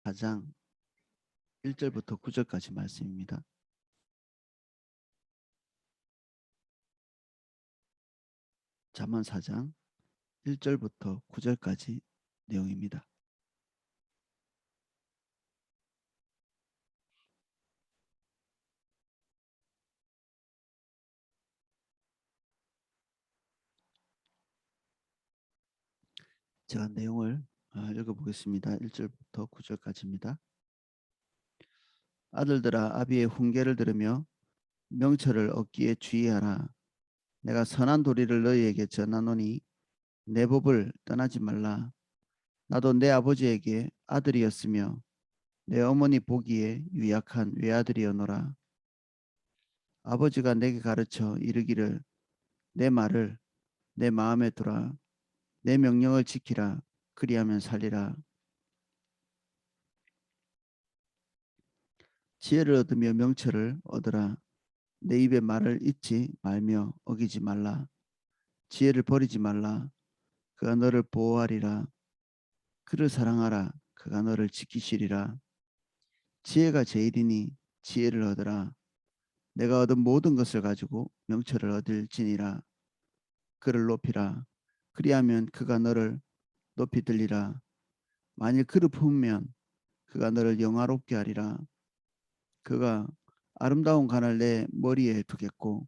4장 1절부터 9절까지 말씀입니다. 잠언 4장 1절부터 9절까지 내용입니다. 제가 내용을 읽어보겠습니다. 1절부터 9절까지입니다. 아들들아, 아비의 훈계를 들으며 명철을 얻기에 주의하라. 내가 선한 도리를 너희에게 전하노니 내 법을 떠나지 말라. 나도 내 아버지에게 아들이었으며 내 어머니 보기에 유약한 외아들이었노라. 아버지가 내게 가르쳐 이르기를 내 말을 내 마음에 두라. 내 명령을 지키라. 그리하면 살리라. 지혜를 얻으며 명철을 얻으라. 내 입의 말을 잊지 말며 어기지 말라. 지혜를 버리지 말라. 그가 너를 보호하리라. 그를 사랑하라. 그가 너를 지키시리라. 지혜가 제일이니 지혜를 얻으라. 내가 얻은 모든 것을 가지고 명철을 얻을지니라. 그를 높이라. 그리하면 그가 너를 높이 들리라. 만일 그를 품으면 그가 너를 영화롭게 하리라. 그가 아름다운 관을 내 머리에 두겠고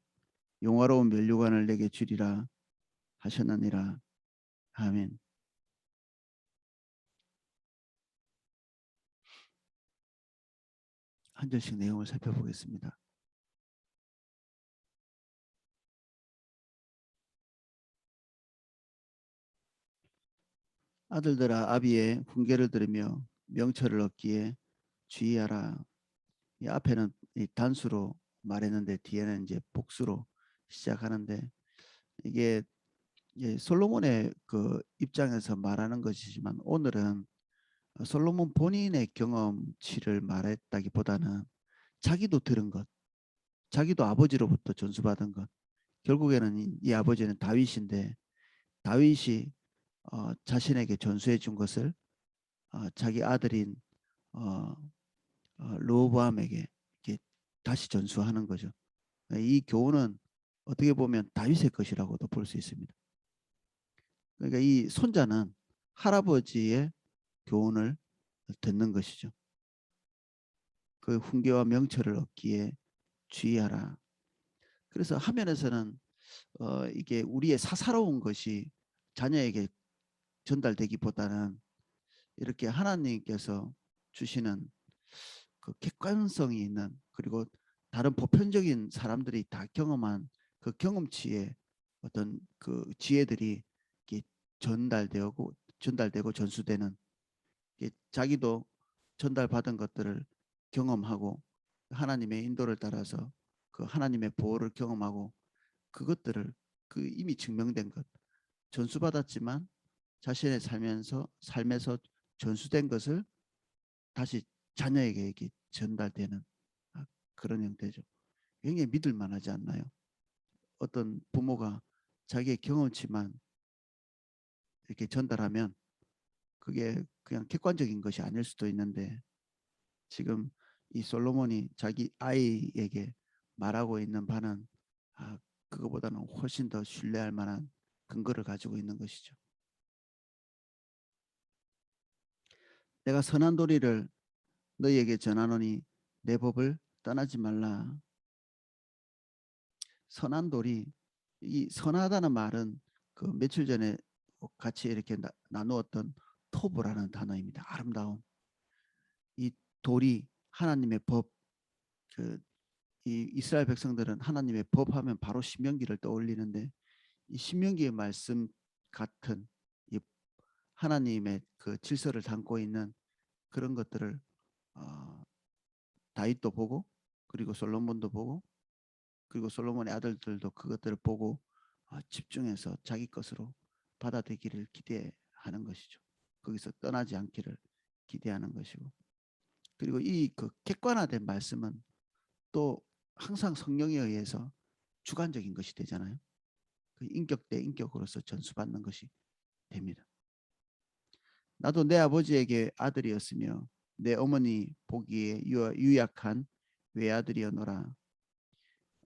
영화로운 면류관을 내게 주리라 하셨느니라. 아멘. 한 절씩 내용을 살펴보겠습니다. 아들들아, 아비의 훈계를 들으며 명철을 얻기에 주의하라. 이 앞에는 이 단수로 말했는데 뒤에는 이제 복수로 시작하는데, 이게 솔로몬의 그 입장에서 말하는 것이지만 오늘은 솔로몬 본인의 경험치를 말했다기보다는 자기도 들은 것, 자기도 아버지로부터 전수받은 것, 결국에는 이 아버지는 다윗인데 다윗이 자신에게 전수해 준 것을 자기 아들인 르호보암에게 이렇게 다시 전수하는 거죠. 이 교훈은 어떻게 보면 다윗의 것이라고도 볼 수 있습니다. 그러니까 이 손자는 할아버지의 교훈을 듣는 것이죠. 그 훈계와 명철을 얻기에 주의하라. 그래서 화면에서는 이게 우리의 사사로운 것이 자녀에게 전달되기보다는 이렇게 하나님께서 주시는 그 객관성이 있는, 그리고 다른 보편적인 사람들이 다 경험한 그 경험치의 어떤 그 지혜들이 전달되고 전수되는, 자기도 전달받은 것들을 경험하고 하나님의 인도를 따라서 그 하나님의 보호를 경험하고 그것들을, 그 이미 증명된 것, 전수받았지만 자신의 삶에서 전수된 것을 다시 자녀에게 전달되는 그런 형태죠. 굉장히 믿을 만하지 않나요? 어떤 부모가 자기의 경험치만 이렇게 전달하면 그게 그냥 객관적인 것이 아닐 수도 있는데, 지금 이 솔로몬이 자기 아이에게 말하고 있는 바는 그거보다는 훨씬 더 신뢰할 만한 근거를 가지고 있는 것이죠. 내가 선한 도리를 너희에게 전하노니 내 법을 떠나지 말라. 선한 도리, 이 선하다는 말은 그 며칠 전에 같이 이렇게 나누었던 토브라는 단어입니다. 아름다운 이 도리, 하나님의 법. 이 이스라엘 백성들은 하나님의 법하면 바로 신명기를 떠올리는데, 이 신명기의 말씀 같은 이 하나님의 그 질서를 담고 있는 그런 것들을 다윗도 보고, 그리고 솔로몬도 보고, 그리고 솔로몬의 아들들도 그것들을 보고 집중해서 자기 것으로 받아들이기를 기대하는 것이죠. 거기서 떠나지 않기를 기대하는 것이고, 그리고 이 그 객관화된 말씀은 또 항상 성령에 의해서 주관적인 것이 되잖아요. 그 인격 대 인격으로서 전수받는 것이 됩니다. 나도 내 아버지에게 아들이었으며 내 어머니 보기에 유약한 외아들이었노라.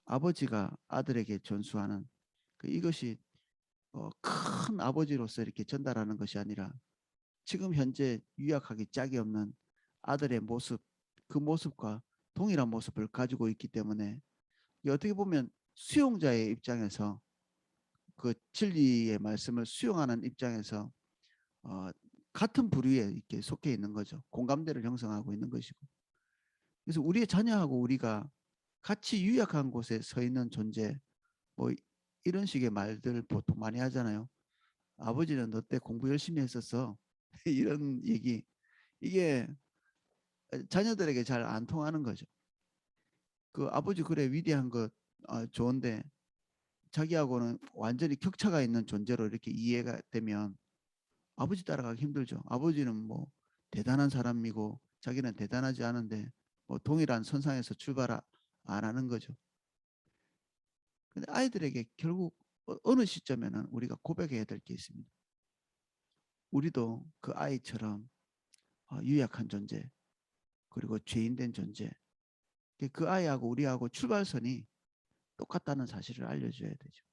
아버지가 아들에게 전수하는 이것이 큰 아버지로서 이렇게 전달하는 것이 아니라 지금 현재 유약하기 짝이 없는 아들의 모습, 그 모습과 동일한 모습을 가지고 있기 때문에 어떻게 보면 수용자의 입장에서 그 진리의 말씀을 수용하는 입장에서 어, 같은 부류에 이렇게 속해 있는 거죠. 공감대를 형성하고 있는 것이고. 그래서 우리의 자녀하고 우리가 같이 유약한 곳에 서 있는 존재, 뭐 이런 식의 말들 보통 많이 하잖아요. 아버지는 너 때 공부 열심히 했었어. 이런 얘기. 이게 자녀들에게 잘 안 통하는 거죠. 그 아버지 그래 위대한 것 좋은데 자기하고는 완전히 격차가 있는 존재로 이렇게 이해가 되면 아버지 따라가기 힘들죠. 아버지는 뭐 대단한 사람이고 자기는 대단하지 않은데 뭐 동일한 선상에서 출발 안 하는 거죠. 근데 아이들에게 결국 어느 시점에는 우리가 고백해야 될 게 있습니다. 우리도 그 아이처럼 유약한 존재, 그리고 죄인된 존재, 그 아이하고 우리하고 출발선이 똑같다는 사실을 알려줘야 되죠.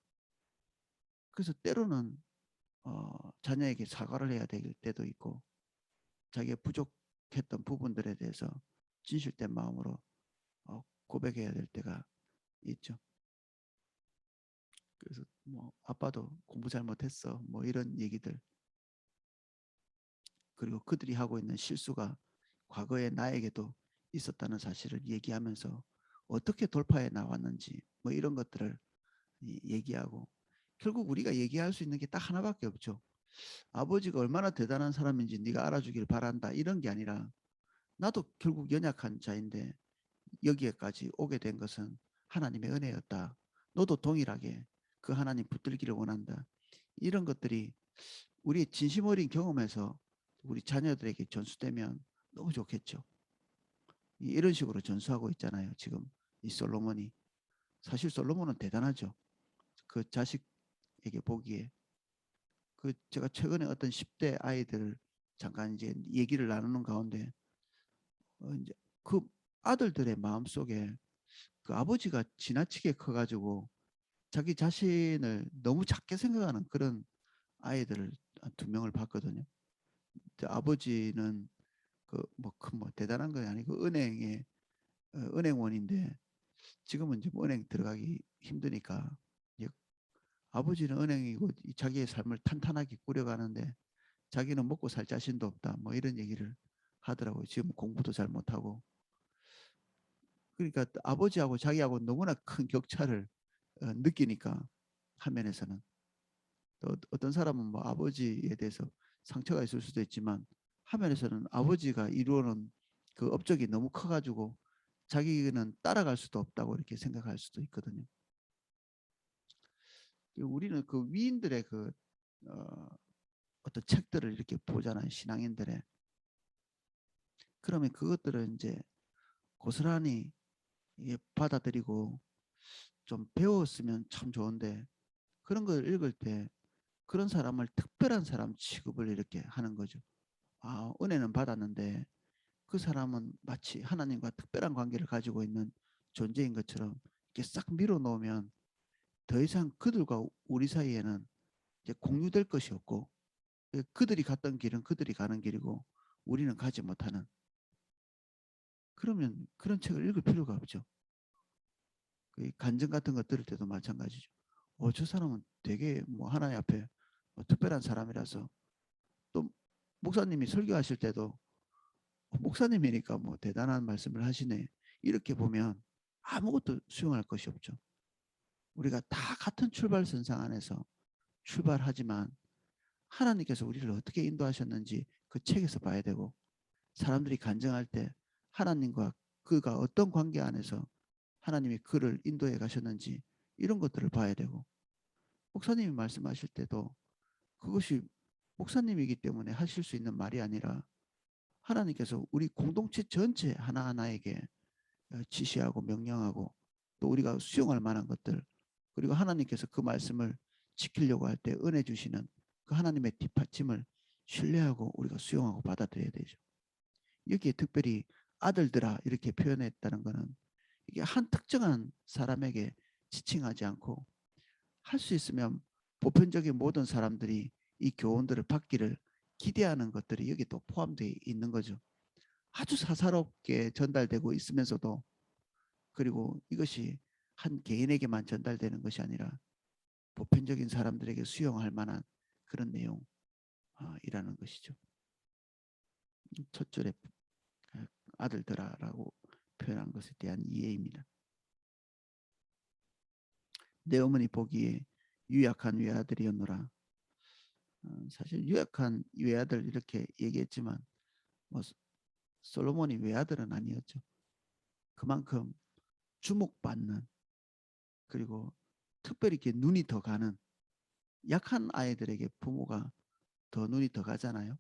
그래서 때로는 자녀에게 사과를 해야 될 때도 있고 자기의 부족했던 부분들에 대해서 진실된 마음으로 고백해야 될 때가 있죠. 그래서 뭐 아빠도 공부 잘못했어 뭐 이런 얘기들, 그리고 그들이 하고 있는 실수가 과거에 나에게도 있었다는 사실을 얘기하면서 어떻게 돌파해 나왔는지 뭐 이런 것들을 얘기하고, 결국 우리가 얘기할 수 있는 게 딱 하나밖에 없죠. 아버지가 얼마나 대단한 사람인지 네가 알아주길 바란다 이런 게 아니라 나도 결국 연약한 자인데 여기에까지 오게 된 것은 하나님의 은혜였다. 너도 동일하게 그 하나님 붙들기를 원한다. 이런 것들이 우리의 진심 어린 경험에서 우리 자녀들에게 전수되면 너무 좋겠죠. 이런 식으로 전수하고 있잖아요. 지금 이 솔로몬이. 사실 솔로몬은 대단하죠. 그 자식에게 보기에. 그 제가 최근에 어떤 10대 아이들 잠깐 이제 얘기를 나누는 가운데 이제 그 아들들의 마음속에 그 아버지가 지나치게 커가지고 자기 자신을 너무 작게 생각하는 그런 아이들을 두 명을 봤거든요. 아버지는 그 뭐 큰 뭐 대단한 건 아니고 은행에 은행원인데 지금은 이제 은행 들어가기 힘드니까 아버지는 은행이고 자기의 삶을 탄탄하게 꾸려가는데 자기는 먹고 살 자신도 없다 뭐 이런 얘기를 하더라고요. 지금 공부도 잘 못하고. 그러니까 아버지하고 자기하고 너무나 큰 격차를 느끼니까 화면에서는 또 어떤 사람은 뭐 아버지에 대해서 상처가 있을 수도 있지만 화면에서는 아버지가 이루어놓은 그 업적이 너무 커가지고 자기는 따라갈 수도 없다고 이렇게 생각할 수도 있거든요. 우리는 그 위인들의 그 어떤 책들을 이렇게 보잖아요. 신앙인들의. 그러면 그것들은 이제 고스란히 받아들이고 좀 배웠으면 참 좋은데 그런 걸 읽을 때 그런 사람을 특별한 사람 취급을 이렇게 하는 거죠. 아, 은혜는 받았는데 그 사람은 마치 하나님과 특별한 관계를 가지고 있는 존재인 것처럼 이렇게 싹 밀어놓으면 더 이상 그들과 우리 사이에는 이제 공유될 것이 없고 그들이 갔던 길은 그들이 가는 길이고 우리는 가지 못하는, 그러면 그런 책을 읽을 필요가 없죠. 간증 같은 거 들을 때도 마찬가지죠. 저 사람은 되게 뭐 하나님 앞에 뭐 특별한 사람이라서, 또 목사님이 설교하실 때도 목사님이니까 뭐 대단한 말씀을 하시네 이렇게 보면 아무것도 수용할 것이 없죠. 우리가 다 같은 출발선상 안에서 출발하지만 하나님께서 우리를 어떻게 인도하셨는지 그 책에서 봐야 되고, 사람들이 간증할 때 하나님과 그가 어떤 관계 안에서 하나님이 그를 인도해 가셨는지 이런 것들을 봐야 되고, 목사님이 말씀하실 때도 그것이 목사님이기 때문에 하실 수 있는 말이 아니라 하나님께서 우리 공동체 전체 하나하나에게 지시하고 명령하고 또 우리가 수용할 만한 것들, 그리고 하나님께서 그 말씀을 지키려고 할 때 은혜 주시는 그 하나님의 뒷받침을 신뢰하고 우리가 수용하고 받아들여야 되죠. 여기에 특별히 아들들아 이렇게 표현했다는 것은 이게 한 특정한 사람에게 지칭하지 않고 할 수 있으면 보편적인 모든 사람들이 이 교훈들을 받기를 기대하는 것들이 여기 또 포함되어 있는 거죠. 아주 사사롭게 전달되고 있으면서도, 그리고 이것이 한 개인에게만 전달되는 것이 아니라 보편적인 사람들에게 수용할 만한 그런 내용이라는 것이죠. 첫 절에 아들들아라고 표현한 것에 대한 이해입니다. 내 어머니 보기에 유약한 외아들이었노라. 사실 유약한 외아들 이렇게 얘기했지만 뭐 솔로몬이 외아들은 아니었죠. 그만큼 주목받는, 그리고 특별히 이렇게 눈이 더 가는, 약한 아이들에게 부모가 더 눈이 더 가잖아요.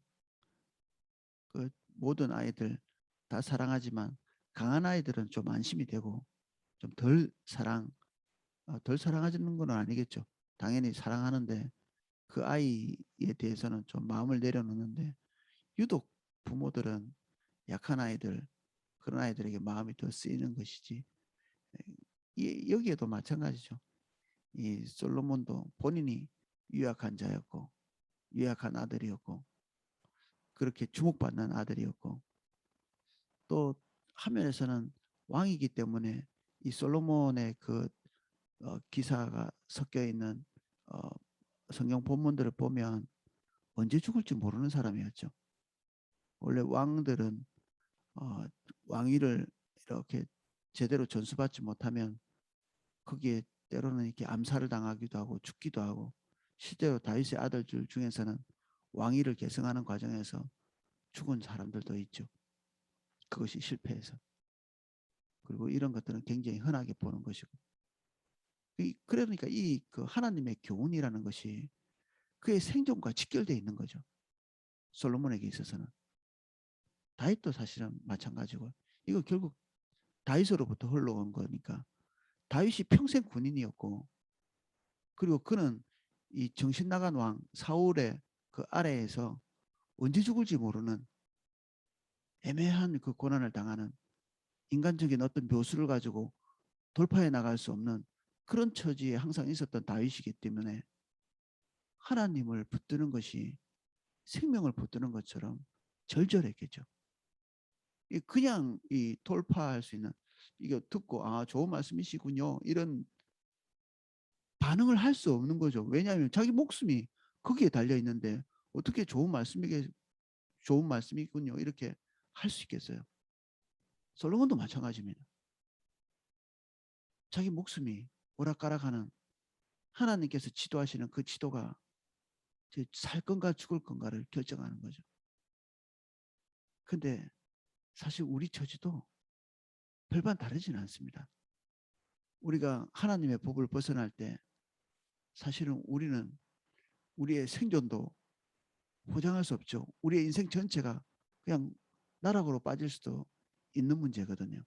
그 모든 아이들 다 사랑하지만 강한 아이들은 좀 안심이 되고 좀 덜 사랑하는 건 아니겠죠. 당연히 사랑하는데 그 아이에 대해서는 좀 마음을 내려놓는데, 유독 부모들은 약한 아이들, 그런 아이들에게 마음이 더 쓰이는 것이지. 여기에도 마찬가지죠. 이 솔로몬도 본인이 유약한 자였고 유약한 아들이었고 그렇게 주목받는 아들이었고, 또 화면에서는 왕이기 때문에 이 솔로몬의 그 기사가 섞여 있는 어, 성경 본문들을 보면 언제 죽을지 모르는 사람이었죠. 원래 왕들은 어, 왕위를 이렇게 제대로 전수받지 못하면 거기에 때로는 이렇게 암살을 당하기도 하고 죽기도 하고, 실제로 다윗의 아들들 중에서는 왕위를 계승하는 과정에서 죽은 사람들도 있죠. 그것이 실패해서. 그리고 이런 것들은 굉장히 흔하게 보는 것이고, 그러니까 이 그 하나님의 교훈이라는 것이 그의 생존과 직결되어 있는 거죠. 솔로몬에게 있어서는. 다윗도 사실은 마찬가지고, 이거 결국 다윗으로부터 흘러온 거니까. 다윗이 평생 군인이었고, 그리고 그는 이 정신 나간 왕 사울의 그 아래에서 언제 죽을지 모르는 애매한 그 고난을 당하는, 인간적인 어떤 묘수를 가지고 돌파해 나갈 수 없는 그런 처지에 항상 있었던 다윗이기 때문에 하나님을 붙드는 것이 생명을 붙드는 것처럼 절절했겠죠. 그냥 이 돌파할 수 있는, 이거 듣고 아 좋은 말씀이시군요 이런 반응을 할 수 없는 거죠. 왜냐하면 자기 목숨이 거기에 달려 있는데 어떻게 좋은 말씀이군요 이렇게 할 수 있겠어요. 솔로몬도 마찬가지입니다. 자기 목숨이 오락가락하는, 하나님께서 지도하시는 그 지도가 살 건가 죽을 건가를 결정하는 거죠. 근데 사실 우리 처지도 별반 다르지는 않습니다. 우리가 하나님의 법을 벗어날 때 사실은 우리는 우리의 생존도 보장할 수 없죠. 우리의 인생 전체가 그냥 나락으로 빠질 수도 있는 문제거든요.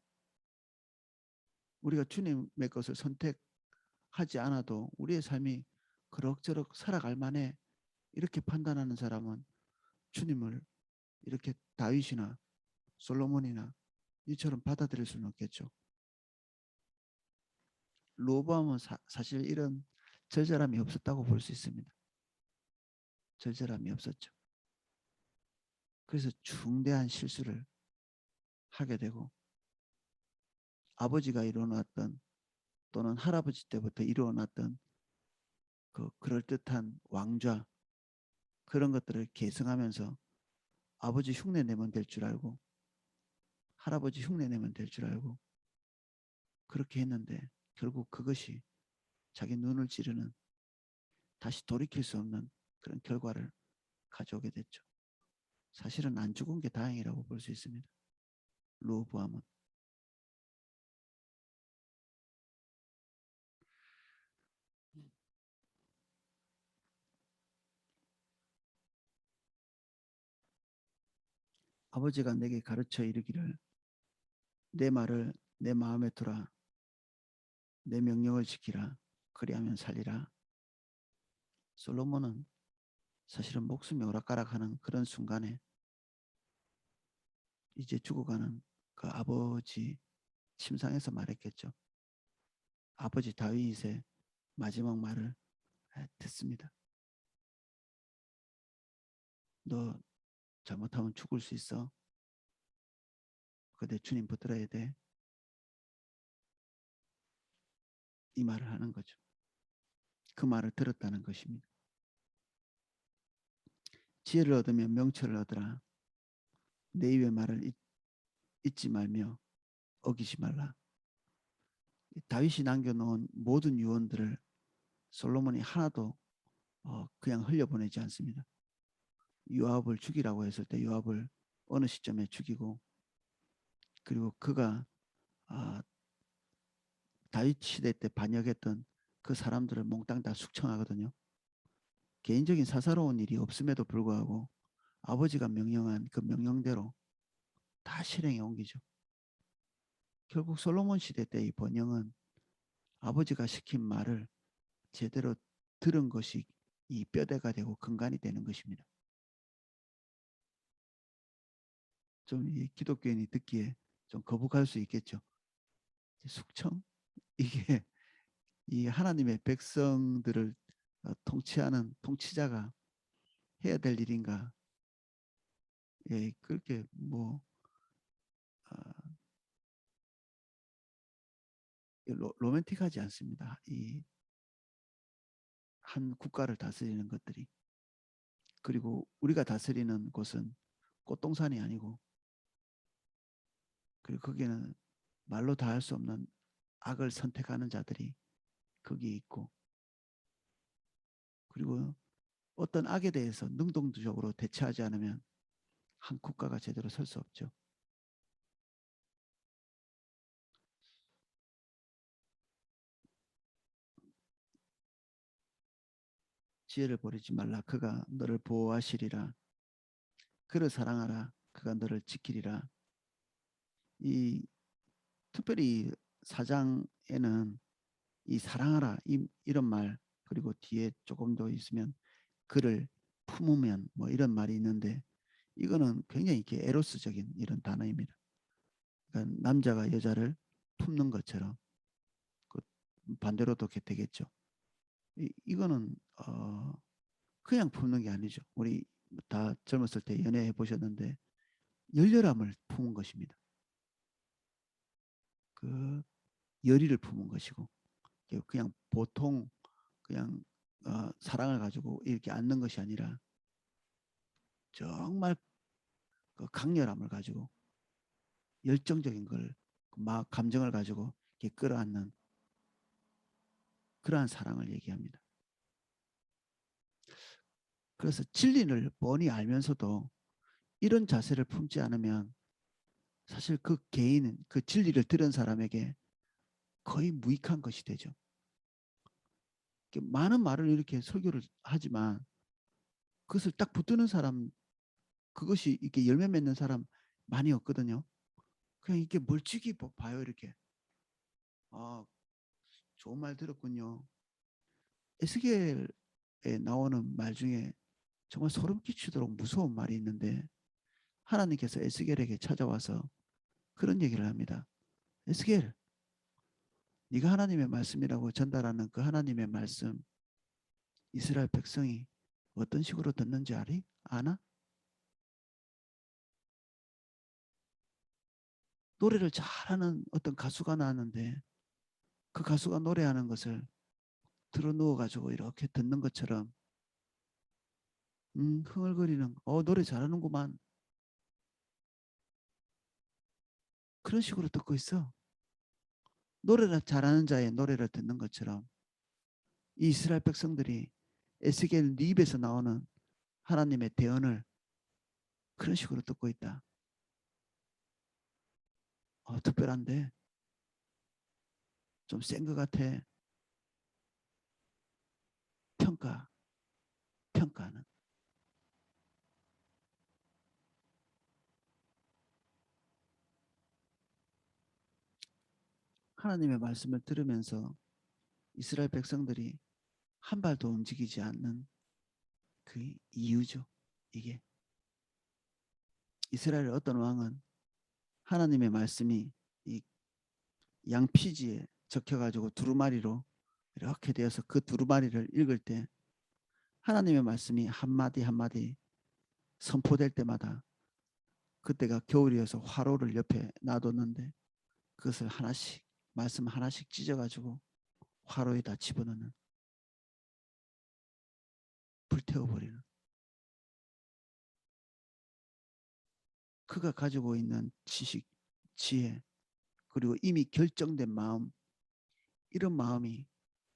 우리가 주님의 것을 선택하지 않아도 우리의 삶이 그럭저럭 살아갈 만해 이렇게 판단하는 사람은 주님을 이렇게 다윗이나 솔로몬이나 이처럼 받아들일 수는 없겠죠. 로보암은 사실 이런 절절함이 없었다고 볼 수 있습니다. 절절함이 없었죠. 그래서 중대한 실수를 하게 되고, 아버지가 이루어놨던 또는 할아버지 때부터 이루어놨던 그 그럴듯한 왕좌, 그런 것들을 계승하면서 아버지 흉내내면 될 줄 알고 할아버지 흉내내면 될 줄 알고 그렇게 했는데, 결국 그것이 자기 눈을 찌르는, 다시 돌이킬 수 없는 그런 결과를 가져오게 됐죠. 사실은 안 죽은 게 다행이라고 볼 수 있습니다. 로보암은. 아버지가 내게 가르쳐 이르기를 내 말을 내 마음에 두라, 내 명령을 지키라, 그리하면 살리라. 솔로몬은 사실은 목숨이 오락가락하는 그런 순간에 이제 죽어가는 그 아버지 침상에서 말했겠죠. 아버지 다윗의 마지막 말을 듣습니다. 너 잘못하면 죽을 수 있어. 근데 주님 붙들어야 돼. 이 말을 하는 거죠. 그 말을 들었다는 것입니다. 지혜를 얻으면 명철을 얻으라. 내 입의 말을 잊지 말며 어기지 말라. 다윗이 남겨놓은 모든 유언들을 솔로몬이 하나도 그냥 흘려보내지 않습니다. 요압을 죽이라고 했을 때 요압을 어느 시점에 죽이고, 그리고 그가 다윗 시대 때 반역했던 그 사람들을 몽땅 다 숙청하거든요. 개인적인 사사로운 일이 없음에도 불구하고 아버지가 명령한 그 명령대로 다 실행에 옮기죠. 결국 솔로몬 시대 때 이 번영은 아버지가 시킨 말을 제대로 들은 것이 이 뼈대가 되고 근간이 되는 것입니다. 좀 기독교인이 듣기에 좀 거북할 수 있겠죠. 숙청? 이게 이 하나님의 백성들을 통치하는 통치자가 해야 될 일인가? 예, 그렇게 뭐 로맨틱하지 않습니다. 이 한 국가를 다스리는 것들이. 그리고 우리가 다스리는 곳은 꽃동산이 아니고, 그리고 거기는 말로 다 할 수 없는 악을 선택하는 자들이 거기 있고, 그리고 어떤 악에 대해서 능동적으로 대처하지 않으면 한 국가가 제대로 설 수 없죠. 지혜를 버리지 말라. 그가 너를 보호하시리라. 그를 사랑하라. 그가 너를 지키리라. 이 특별히 4장에는 이 사랑하라 이런 말, 그리고 뒤에 조금 더 있으면 그를 품으면 뭐 이런 말이 있는데, 이거는 굉장히 이렇게 에로스적인 이런 단어입니다. 그러니까 남자가 여자를 품는 것처럼 그 반대로도 되겠죠. 이거는 그냥 품는 게 아니죠. 우리 다 젊었을 때 연애해 보셨는데 열렬함을 품은 것입니다. 그 열의를 품은 것이고, 그냥 보통 그냥 사랑을 가지고 이렇게 앉는 것이 아니라 정말 그 강렬함을 가지고 열정적인 걸 막 감정을 가지고 이렇게 끌어안는 그러한 사랑을 얘기합니다. 그래서 진리를 뻔히 알면서도 이런 자세를 품지 않으면 사실 그 개인은 그 진리를 들은 사람에게 거의 무익한 것이 되죠. 많은 말을 이렇게 설교를 하지만 그것을 딱 붙드는 사람, 그것이 이렇게 열매 맺는 사람 많이 없거든요. 그냥 이렇게 멀찍이 봐요. 이렇게. 아, 좋은 말 들었군요. 에스겔에 나오는 말 중에 정말 소름 끼치도록 무서운 말이 있는데, 하나님께서 에스겔에게 찾아와서 그런 얘기를 합니다. 에스겔, 네가 하나님의 말씀이라고 전달하는 그 하나님의 말씀, 이스라엘 백성이 어떤 식으로 듣는지 아나? 노래를 잘하는 어떤 가수가 나왔는데 그 가수가 노래하는 것을 들어 누워가지고 이렇게 듣는 것처럼 흥얼거리는 노래 잘하는구만, 그런 식으로 듣고 있어. 노래를 잘하는 자의 노래를 듣는 것처럼 이 이스라엘 백성들이 에스겔 네 입에서 나오는 하나님의 대언을 그런 식으로 듣고 있다. 특별한데 좀 센 것 같아. 평가하는. 하나님의 말씀을 들으면서 이스라엘 백성들이 한 발도 움직이지 않는 그 이유죠. 이게 이스라엘 어떤 왕은 하나님의 말씀이 이 양피지에 적혀가지고 두루마리로 이렇게 되어서 그 두루마리를 읽을 때 하나님의 말씀이 한마디 한마디 선포될 때마다 그때가 겨울이어서 화로를 옆에 놔뒀는데 그것을 하나씩 말씀 하나씩 찢어가지고 화로에다 집어넣는, 불태워버리는, 그가 가지고 있는 지식, 지혜, 그리고 이미 결정된 마음, 이런 마음이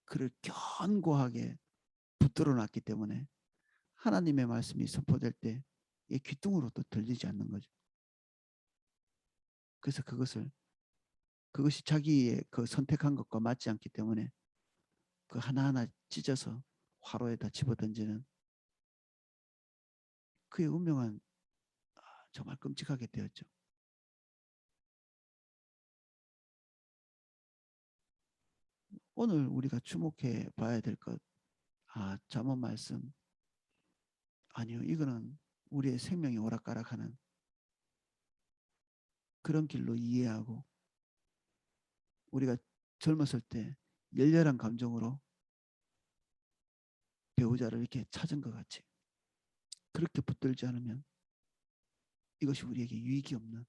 그를 견고하게 붙들어 놨기 때문에 하나님의 말씀이 선포될 때 이 귀뚱으로도 들리지 않는 거죠. 그래서 그것이 자기의 그 선택한 것과 맞지 않기 때문에 그 하나하나 찢어서 화로에다 집어던지는 그의 운명은 정말 끔찍하게 되었죠. 오늘 우리가 주목해 봐야 될 것, 잠언 말씀, 아니요, 이거는 우리의 생명이 오락가락하는 그런 길로 이해하고, 우리가 젊었을 때 열렬한 감정으로 배우자를 이렇게 찾은 것 같이 그렇게 붙들지 않으면 이것이 우리에게 유익이 없는,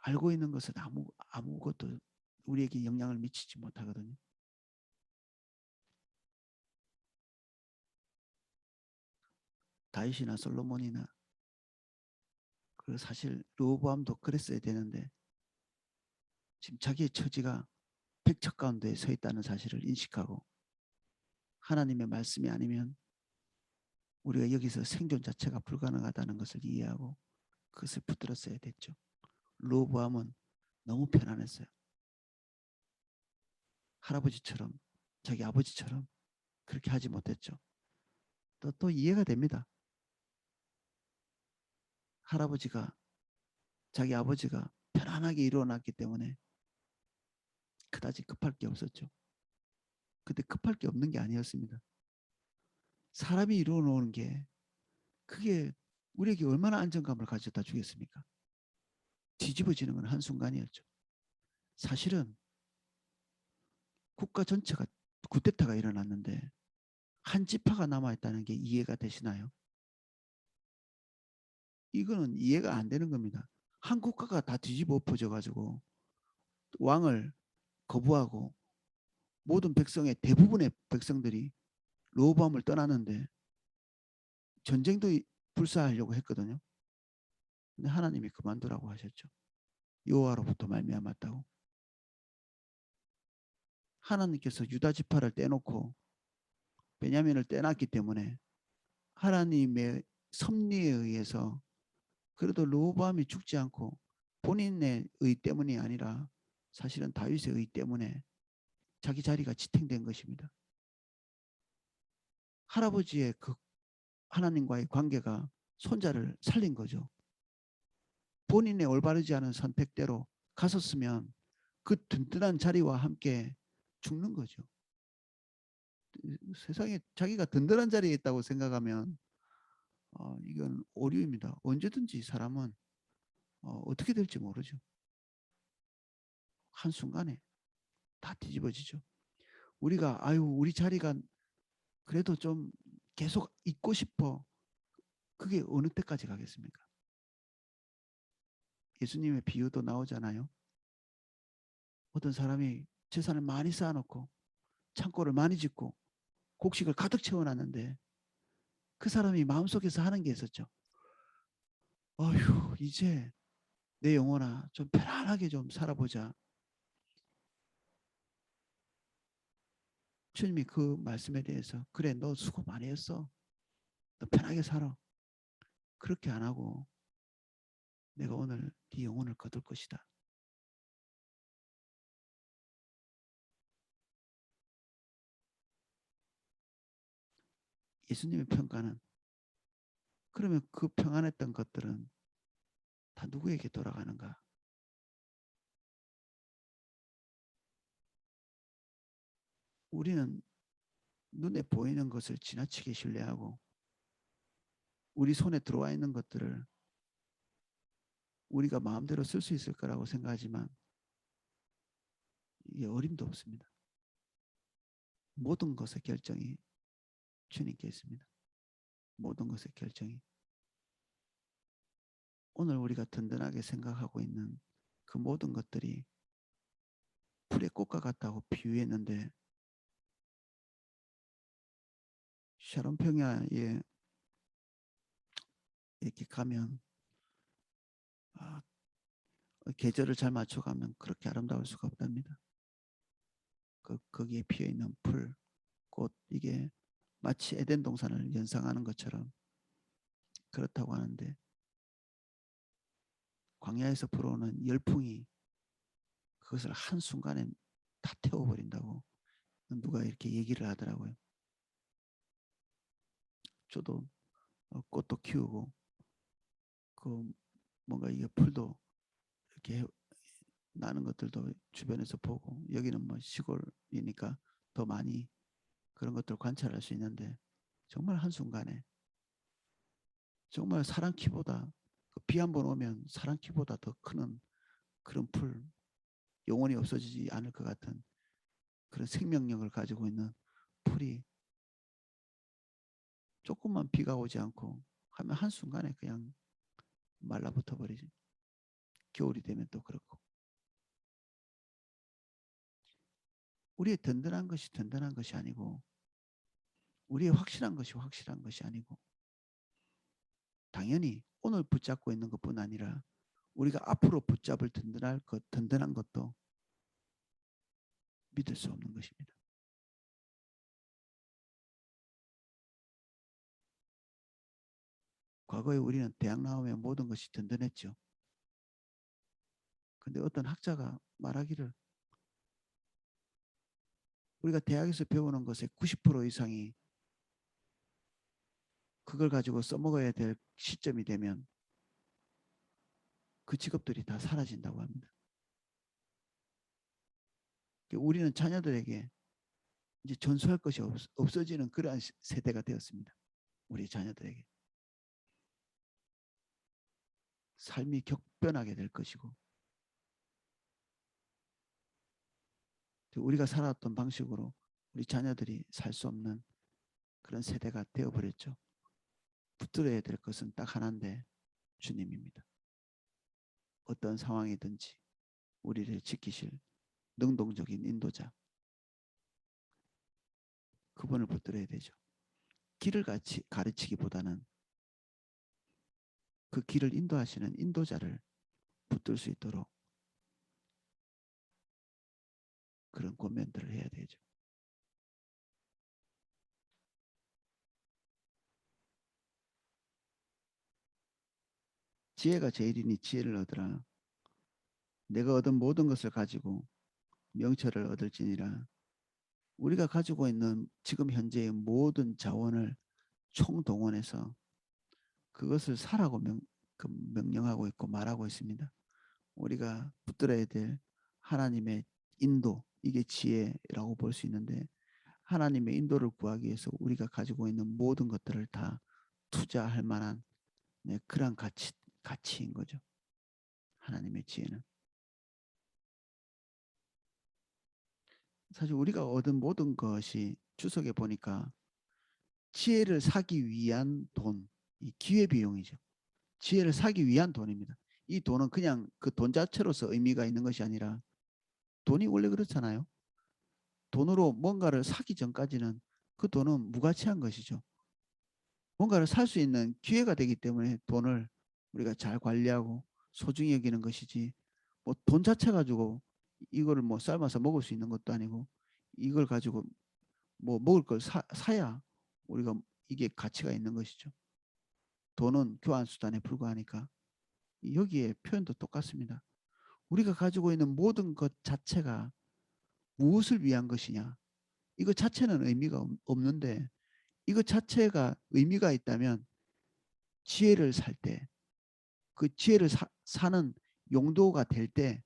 알고 있는 것은 아무것도 우리에게 영향을 미치지 못하거든요. 다윗이나 솔로몬이나 그 사실 르호보암도 그랬어야 되는데 지금 자기의 처지가 백척 가운데 서 있다는 사실을 인식하고 하나님의 말씀이 아니면 우리가 여기서 생존 자체가 불가능하다는 것을 이해하고 그것을 붙들었어야 됐죠. 르호보암은 너무 편안했어요. 할아버지처럼, 자기 아버지처럼 그렇게 하지 못했죠. 또 이해가 됩니다. 할아버지가, 자기 아버지가 편안하게 일어났기 때문에 그다지 급할 게 없었죠. 근데 급할 게 없는 게 아니었습니다. 사람이 이루어 놓은 게 그게 우리에게 얼마나 안정감을 가져다 주겠습니까? 뒤집어지는 건 한순간이었죠. 사실은 국가 전체가 쿠데타가 일어났는데 한 지파가 남아있다는 게 이해가 되시나요? 이거는 이해가 안 되는 겁니다. 한 국가가 다 뒤집어 엎어져 가지고 왕을 거부하고 모든 백성의 대부분의 백성들이 르호보암을 떠나는데 전쟁도 불사하려고 했거든요. 근데 하나님이 그만두라고 하셨죠. 여호와로부터 말미암았다고. 하나님께서 유다 지파를 떼놓고 베냐민을 떼놨기 때문에 하나님의 섭리에 의해서 그래도 르호보암이 죽지 않고 본인의 의 때문이 아니라 사실은 다윗의 의 때문에 자기 자리가 지탱된 것입니다. 할아버지의 그 하나님과의 관계가 손자를 살린 거죠. 본인의 올바르지 않은 선택대로 갔었으면 그 든든한 자리와 함께 죽는 거죠. 세상에 자기가 든든한 자리에 있다고 생각하면 이건 오류입니다. 언제든지 사람은 어떻게 될지 모르죠. 한순간에 다 뒤집어지죠. 우리가 우리 자리가 그래도 좀 계속 있고 싶어. 그게 어느 때까지 가겠습니까? 예수님의 비유도 나오잖아요. 어떤 사람이 재산을 많이 쌓아놓고 창고를 많이 짓고 곡식을 가득 채워놨는데 그 사람이 마음속에서 하는 게 있었죠. 어휴, 이제 내 영혼아 좀 편안하게 좀 살아보자. 주님이 그 말씀에 대해서 그래 너 수고 많이 했어. 너 편하게 살아. 그렇게 안 하고 내가 오늘 네 영혼을 거둘 것이다. 예수님의 평가는 그러면 그 평안했던 것들은 다 누구에게 돌아가는가? 우리는 눈에 보이는 것을 지나치게 신뢰하고 우리 손에 들어와 있는 것들을 우리가 마음대로 쓸 수 있을 거라고 생각하지만 이게 어림도 없습니다. 모든 것의 결정이 주님께 있습니다. 모든 것의 결정이. 오늘 우리가 든든하게 생각하고 있는 그 모든 것들이 풀의 꽃과 같다고 비유했는데 샤론 평야에 이렇게 가면 계절을 잘 맞춰가면 그렇게 아름다울 수가 없답니다. 거기에 피어 있는 풀, 꽃 이게 마치 에덴 동산을 연상하는 것처럼 그렇다고 하는데 광야에서 불어오는 열풍이 그것을 한순간에 다 태워버린다고 누가 이렇게 얘기를 하더라고요. 저도 꽃도 키우고 그 뭔가 이게 풀도 이렇게 나는 것들도 주변에서 보고 여기는 뭐 시골이니까 더 많이 그런 것들을 관찰할 수 있는데 정말 한순간에 정말 사람 키보다 비 한 번 오면 사람 키보다 더 크는 그런 풀 영원히 없어지지 않을 것 같은 그런 생명력을 가지고 있는 풀이 조금만 비가 오지 않고 하면 한순간에 그냥 말라붙어 버리지. 겨울이 되면 또 그렇고. 우리의 든든한 것이 든든한 것이 아니고 우리의 확실한 것이 확실한 것이 아니고 당연히 오늘 붙잡고 있는 것뿐 아니라 우리가 앞으로 붙잡을 든든한 것도 믿을 수 없는 것입니다. 과거에 우리는 대학 나오면 모든 것이 든든했죠. 근데 어떤 학자가 말하기를 우리가 대학에서 배우는 것의 90% 이상이 그걸 가지고 써먹어야 될 시점이 되면 그 직업들이 다 사라진다고 합니다. 우리는 자녀들에게 이제 전수할 것이 없어지는 그러한 세대가 되었습니다. 우리 자녀들에게. 삶이 격변하게 될 것이고 우리가 살아왔던 방식으로 우리 자녀들이 살 수 없는 그런 세대가 되어버렸죠. 붙들어야 될 것은 딱 하나인데 주님입니다. 어떤 상황이든지 우리를 지키실 능동적인 인도자 그분을 붙들어야 되죠. 길을 가르치기보다는 그 길을 인도하시는 인도자를 붙들 수 있도록 그런 권면들을 해야 되죠. 지혜가 제일이니 지혜를 얻으라. 내가 얻은 모든 것을 가지고 명철을 얻을지니라. 우리가 가지고 있는 지금 현재의 모든 자원을 총동원해서 그것을 사라고 명령하고 있고 말하고 있습니다. 우리가 붙들어야 될 하나님의 인도 이게 지혜라고 볼 수 있는데 하나님의 인도를 구하기 위해서 우리가 가지고 있는 모든 것들을 다 투자할 만한 그러한 가치인 거죠. 하나님의 지혜는. 사실 우리가 얻은 모든 것이 주석에 보니까 지혜를 사기 위한 돈, 이 기회비용이죠. 지혜를 사기 위한 돈입니다. 이 돈은 그냥 그 돈 자체로서 의미가 있는 것이 아니라 돈이 원래 그렇잖아요. 돈으로 뭔가를 사기 전까지는 그 돈은 무가치한 것이죠. 뭔가를 살 수 있는 기회가 되기 때문에 돈을 우리가 잘 관리하고 소중히 여기는 것이지 뭐 돈 자체 가지고 이거를 뭐 삶아서 먹을 수 있는 것도 아니고 이걸 가지고 뭐 먹을 걸 사야 우리가 이게 가치가 있는 것이죠. 돈은 교환 수단에 불과하니까 여기에 표현도 똑같습니다. 우리가 가지고 있는 모든 것 자체가 무엇을 위한 것이냐 이거 자체는 의미가 없는데 이것 자체가 의미가 있다면 지혜를 살 때 그 지혜를 사는 용도가 될 때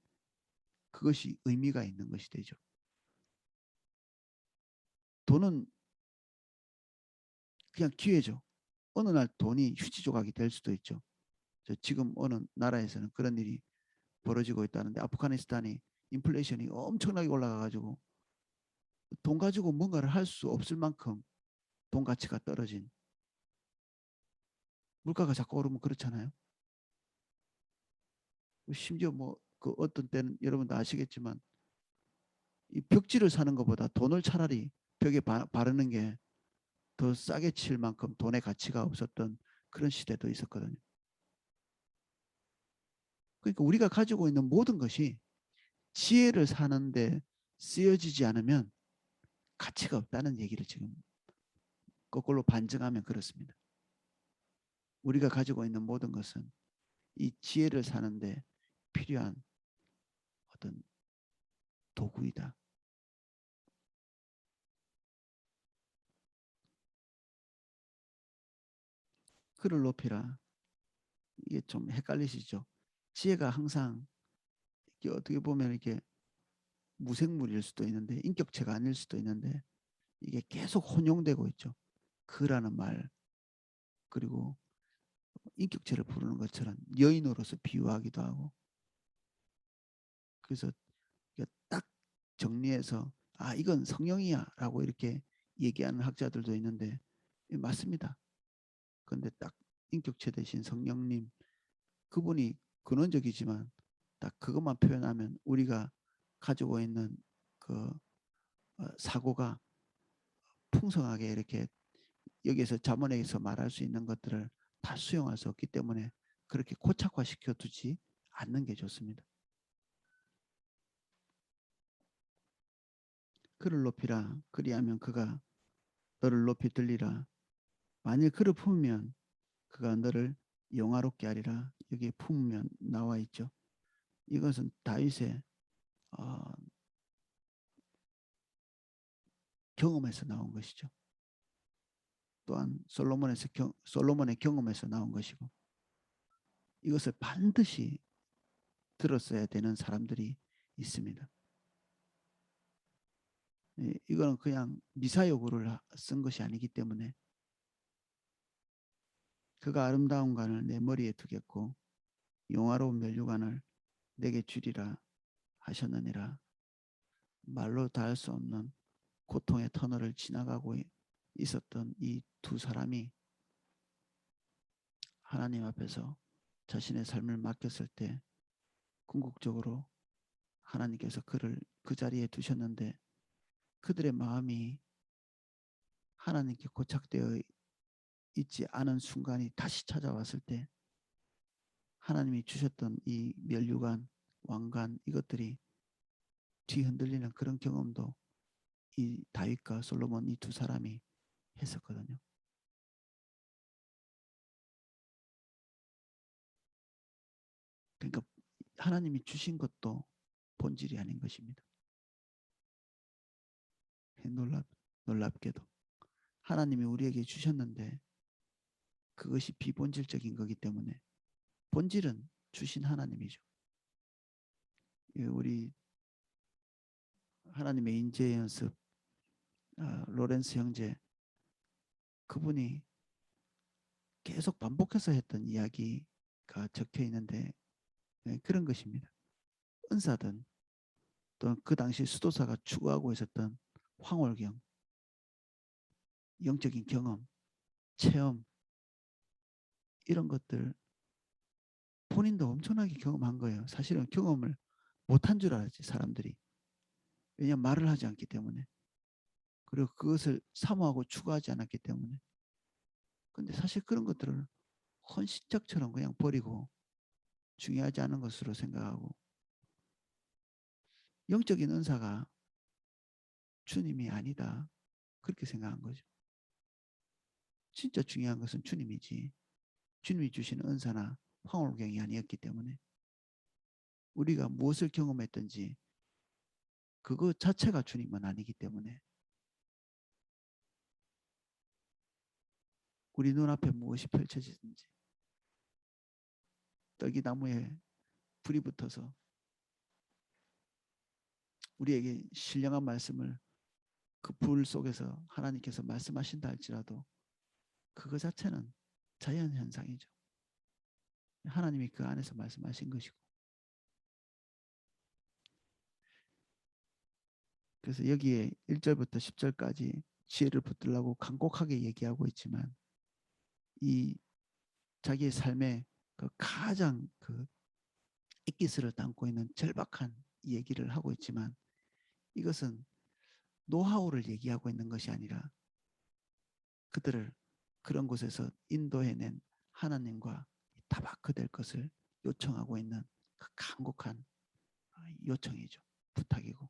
그것이 의미가 있는 것이 되죠. 돈은 그냥 기회죠. 어느 날 돈이 휴지 조각이 될 수도 있죠. 지금 어느 나라에서는 그런 일이 벌어지고 있다는데 아프가니스탄이 인플레이션이 엄청나게 올라가가지고 돈 가지고 뭔가를 할 수 없을 만큼 돈 가치가 떨어진 물가가 자꾸 오르면 그렇잖아요. 심지어 뭐 그 어떤 때는 여러분도 아시겠지만 이 벽지를 사는 것보다 돈을 차라리 벽에 바르는 게 더 싸게 칠 만큼 돈의 가치가 없었던 그런 시대도 있었거든요. 그러니까 우리가 가지고 있는 모든 것이 지혜를 사는데 쓰여지지 않으면 가치가 없다는 얘기를 지금 거꾸로 반증하면 그렇습니다. 우리가 가지고 있는 모든 것은 이 지혜를 사는데 필요한 어떤 도구이다. 그를 높이라. 이게 좀 헷갈리시죠? 지혜가 항상 이게 어떻게 보면 이게 무생물일 수도 있는데 인격체가 아닐 수도 있는데 이게 계속 혼용되고 있죠. 그라는 말 그리고 인격체를 부르는 것처럼 여인으로서 비유하기도 하고 그래서 딱 정리해서 아 이건 성령이야 라고 이렇게 얘기하는 학자들도 있는데 맞습니다. 그런데 딱 인격체 대신 성령님 그분이 근원적이지만 딱 그것만 표현하면 우리가 가지고 있는 그 사고가 풍성하게 이렇게 여기에서 잠언에서 말할 수 있는 것들을 다 수용할 수 없기 때문에 그렇게 고착화시켜 두지 않는 게 좋습니다. 그를 높이라 그리하면 그가 너를 높이 들리라 만일 그를 품으면 그가 너를 영화롭게 하리라 여기 품으면 나와 있죠. 이것은 다윗의 어, 경험에서 나온 것이죠. 또한 솔로몬의 경험에서 나온 것이고 이것을 반드시 들었어야 되는 사람들이 있습니다. 이거는 그냥 미사여구를 쓴 것이 아니기 때문에 그가 아름다운 관을 내 머리에 두겠고 영화로운 면류관을 내게 주리라 하셨느니라. 말로 닿을 수 없는 고통의 터널을 지나가고 있었던 이 두 사람이 하나님 앞에서 자신의 삶을 맡겼을 때 궁극적으로 하나님께서 그를 그 자리에 두셨는데 그들의 마음이 하나님께 고착되어 있지 않은 순간이 다시 찾아왔을 때 하나님이 주셨던 이 면류관, 왕관 이것들이 뒤흔들리는 그런 경험도 이 다윗과 솔로몬 이 두 사람이 했었거든요. 그러니까 하나님이 주신 것도 본질이 아닌 것입니다. 놀랍게도 하나님이 우리에게 주셨는데 그것이 비본질적인 거기 때문에 본질은 주신 하나님이죠. 우리 하나님의 인재 연습 로렌스 형제 그분이 계속 반복해서 했던 이야기가 적혀 있는데 그런 것입니다. 은사든 또 그 당시 수도사가 추구하고 있었던 황홀경, 영적인 경험, 체험 이런 것들 본인도 엄청나게 경험한 거예요. 사실은 경험을 못한 줄 알았지 사람들이. 왜냐하면 말을 하지 않기 때문에. 그리고 그것을 사모하고 추구하지 않았기 때문에. 근데 사실 그런 것들을 헌신짝처럼 그냥 버리고 중요하지 않은 것으로 생각하고 영적인 은사가 주님이 아니다. 그렇게 생각한 거죠. 진짜 중요한 것은 주님이지. 주님이 주시는 은사나 황홀경이 아니었기 때문에 우리가 무엇을 경험했든지 그거 자체가 주님은 아니기 때문에 우리 눈앞에 무엇이 펼쳐지든지 떡이 나무에 불이 붙어서 우리에게 신령한 말씀을 그 불 속에서 하나님께서 말씀하신다 할지라도 그거 자체는 자연현상이죠. 하나님이 그 안에서 말씀하신 것이고. 그래서 여기에 1절부터 10절까지 지혜를 붙들라고 간곡하게 얘기하고 있지만 이 자기의 삶의 그 가장 그 액기스를 담고 있는 절박한 얘기를 하고 있지만 이것은 노하우를 얘기하고 있는 것이 아니라 그들을 그런 곳에서 인도해낸 하나님과 타바크될 것을 요청하고 있는 그 간곡한 요청이죠. 부탁이고.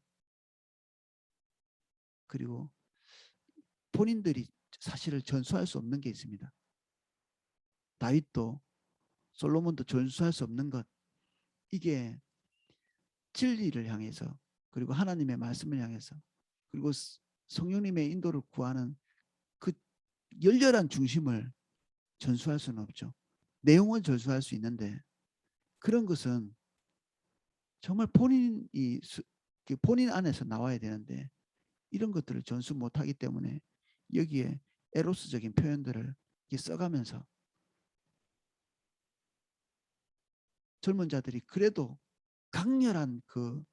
그리고 본인들이 사실을 전수할 수 없는 게 있습니다. 다윗도 솔로몬도 전수할 수 없는 것. 이게 진리를 향해서 그리고 하나님의 말씀을 향해서 그리고 성령님의 인도를 구하는 그 열렬한 중심을 전수할 수는 없죠. 내용을 전수할 수 있는데 그런 것은 정말 본인 안에서 나와야 되는데 이런 것들을 전수 못하기 때문에 여기에 에로스적인 표현들을 써가면서 젊은 자들이 그래도 강렬한 그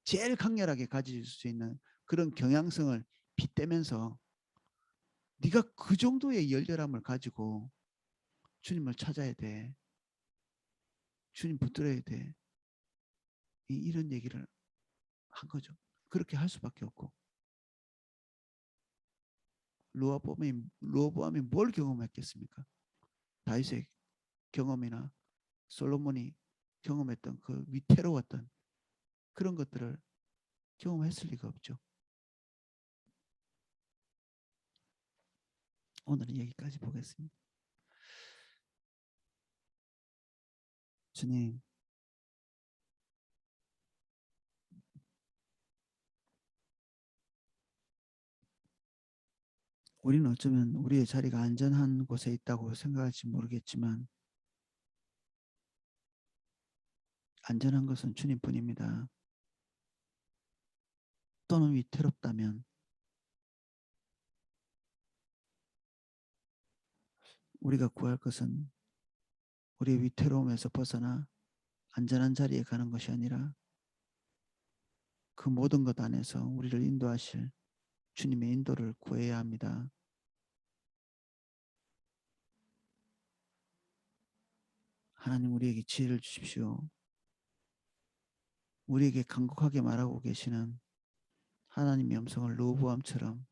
제일 강렬하게 가질 수 있는 그런 경향성을 빗대면서 네가 그 정도의 열렬함을 가지고 주님을 찾아야 돼. 주님 붙들어야 돼. 이런 얘기를 한 거죠. 그렇게 할 수밖에 없고. 르호보암이 뭘 경험했겠습니까? 다윗의 경험이나 솔로몬이 경험했던 그 위태로웠던 그런 것들을 경험했을 리가 없죠. 오늘은 여기까지 보겠습니다. 주님, 우리는 어쩌면 우리의 자리가 안전한 곳에 있다고 생각할지 모르겠지만 안전한 것은 주님뿐입니다. 또는 위태롭다면 우리가 구할 것은 우리의 위태로움에서 벗어나 안전한 자리에 가는 것이 아니라 그 모든 것 안에서 우리를 인도하실 주님의 인도를 구해야 합니다. 하나님 우리에게 지혜를 주십시오. 우리에게 간곡하게 말하고 계시는 하나님의 음성을 르호보암처럼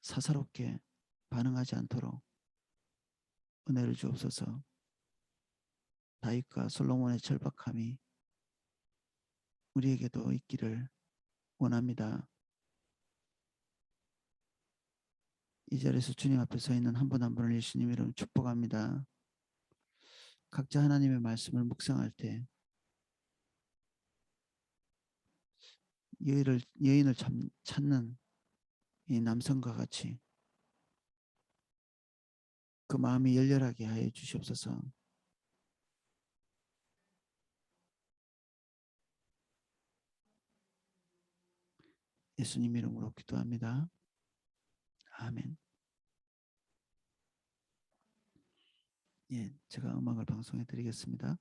사사롭게 반응하지 않도록 은혜를 주옵소서. 다윗과 솔로몬의 절박함이 우리에게도 있기를 원합니다. 이 자리에서 주님 앞에 서 있는 한 분 한 분을 예수님 이름 축복합니다. 각자 하나님의 말씀을 묵상할 때 여인을 찾는 이 남성과 같이 그 마음이 열렬하게 하여 주시옵소서. 예수님 이름으로 기도합니다. 아멘. 예, 제가 음악을 방송해 드리겠습니다.